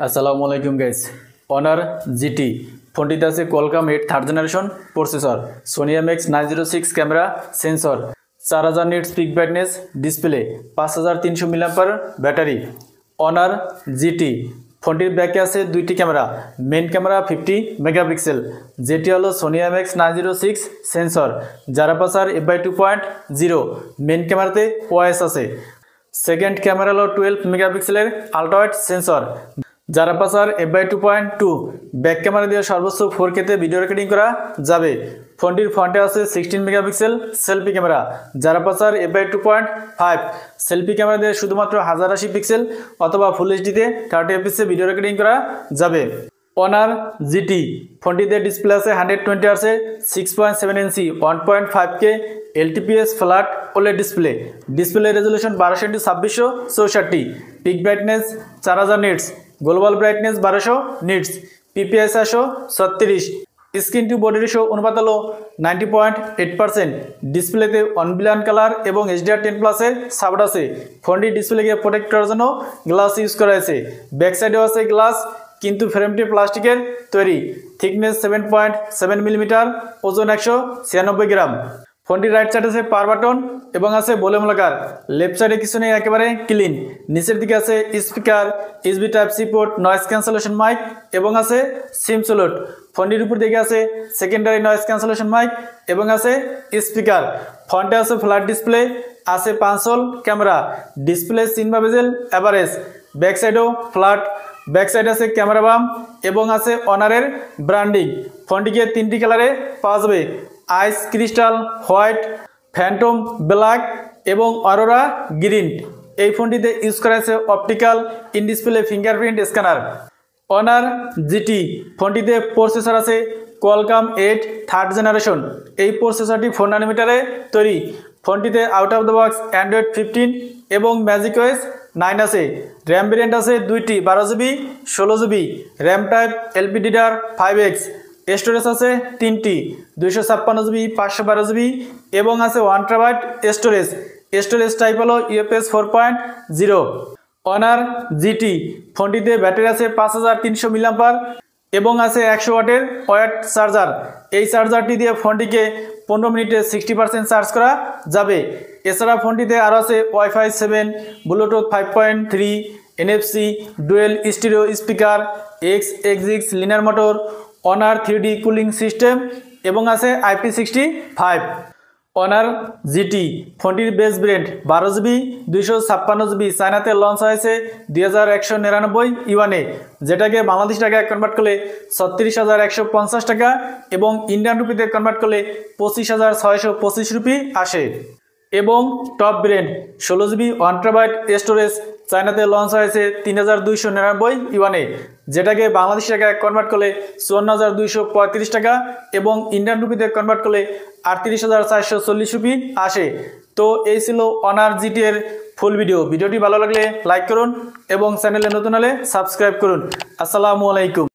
আসসালামু আলাইকুম guys. Honour GT ফোনটিতে আছে Qualcomm 8 third generation processor, Sony MX 906 camera, sensor, 4000 nits peak brightness, display, 5300 milliampere battery. Honor GT ফোনটির ব্যাকে আছে দুইটি ক্যামেরা, মেন ক্যামেরা 50 মেগাপিক্সেল, যেটি হলো সোনি এমএক্স 906 সেন্সর, যার আপারচার f/2.0, মেন ক্যামেরাতে ওএস আছে। সেকেন্ড ক্যামেরা হলো 12 মেগাপিক্সেলের আল্ট্রাওয়াইড সেন্সর, যার আপারচার f/2.2, ব্যাক ক্যামেরা দিয়ে সর্বোচ্চ 4K তে ভিডিও রেকর্ডিং করা যাবে। ফোনটির ফ্রন্টে আছে 16 মেগাপিক্সেল সেলফি ক্যামেরা, যার আপারচার f/2.5, সেলফি ক্যামেরা দিয়ে শুধুমাত্র 1080 পিক্সেল অথবা ফুল এইচডিতে 30 fps ভিডিও রেকর্ডিং করা যাবে। অনার জিটি ফোনটিতে ডিসপ্লে আছে 120 Hz 6.7 inch 1.5K LTPS flat OLED display. Display resolution 1200x2664, peak brightness 4000 nits, global brightness 1200 nits, PPI 436, screen to body ratio অনুপাত হলো 90.8%। ডিসপ্লেতে অনব্লান কালার এবং HDR10+ এর সাপোর্ট আছে। ফোনটির ডিসপ্লেকে প্রোটেক্ট করার জন্য গ্লাস ইউজ করা হয়েছে। ব্যাক সাইডেও আছে গ্লাস, কিন্তু ফ্রেমটি প্লাস্টিকের তৈরি। থিকনেস 7.7 মিলিমিটার, ওজন 196 গ্রাম। ফোনটির রাইট সাইডে আছে পাওয়ার বাটন এবং আছে ভলিউম লকার। লেফট সাইডে কিছু নেই, একেবারে ক্লিন। নিচের দিকে আছে speaker, USB type C port, noise cancellation mic এবং আছে সিম স্লট। ফোনটির উপর দিকে আছে সেকেন্ডারি নয়েজ ক্যান্সেলেশন মাইক এবং আছে স্পিকার। ফ্রন্টে আছে ফ্ল্যাট ডিসপ্লে, আছে 5 ক্যামেরা, ডিসপ্লে সিনেমা বেজেল এভারেজ। ব্যাক সাইডেও ফ্ল্যাট, ব্যাক সাইডে আছে ক্যামেরা বাম এবং আছে অনারের ব্র্যান্ডিং। ফোনটিকে 3টি কালারে পাওয়া যাবে, ice crystal white, phantom black এবং অরোরা গ্রিন। এই ফোনটিতে ইউজ করা হয়েছে optical in display fingerprint scanner. Honor GT ফোনটিতে প্রসেসর আছে কোয়ালকম 8 থার্ড জেনারেশন। এই প্রসেসরটি 4 ন্যানোমিটারে তৈরি। ফোনটিতে out of the box Android 15 এবং ম্যাজিক ওএস 9 আছে। র্যাম ভেরিয়েন্ট আছে দুইটি, 12GB 16GB, RAM type LPDDR5X। Storage আছে 3টি, 256GB 512GB এবং আছে 1TB স্টোরেজ। স্টোরেজ টাইপ হলো UFS 4.0। অনার জিটি ফোনটিতে ব্যাটারি আছে 5300 মিলিঅ্যাম্পিয়ার এবং আছে 100 ওয়াটের ওয়্যার চার্জার। এই চার্জারটি দিয়ে ফোনটিকে 15 মিনিটে 60% চার্জ করা যাবে। এছাড়া ফোনটিতে আরও আছে Wi-Fi 7, Bluetooth 5.3, NFC, dual stereo speaker, X linear motor, honour 3D cooling system এবং আছে IP65। অনার জিটি ফোনটির বেস ব্র্যান্ড 12GB 256GB, চায়নাতে লঞ্চ হয়েছে 2199 ইউয়ানে, যেটাকে বাংলাদেশ টাকায় কনভার্ট করলে 36,150 টাকা এবং ইন্ডিয়ান রুপিতে কনভার্ট করলে 25,625 রুপি আসে। এবং top brand 16GB 1TB storage, চায়নাতে লঞ্চ হয়েছে 3299 ইউয়ানে, যেটাকে বাংলাদেশ টাকায় কনভার্ট করলে 54,235 টাকা এবং ইন্ডিয়ান রুপিতে কনভার্ট করলে 38,440 রুপি আসে। তো এই ছিল অনার জিটি এর ফুল ভিডিও। ভিডিওটি ভালো লাগলে লাইক করুন এবং চ্যানেলে নতুন হলে সাবস্ক্রাইব করুন। আসসালামু আলাইকুম।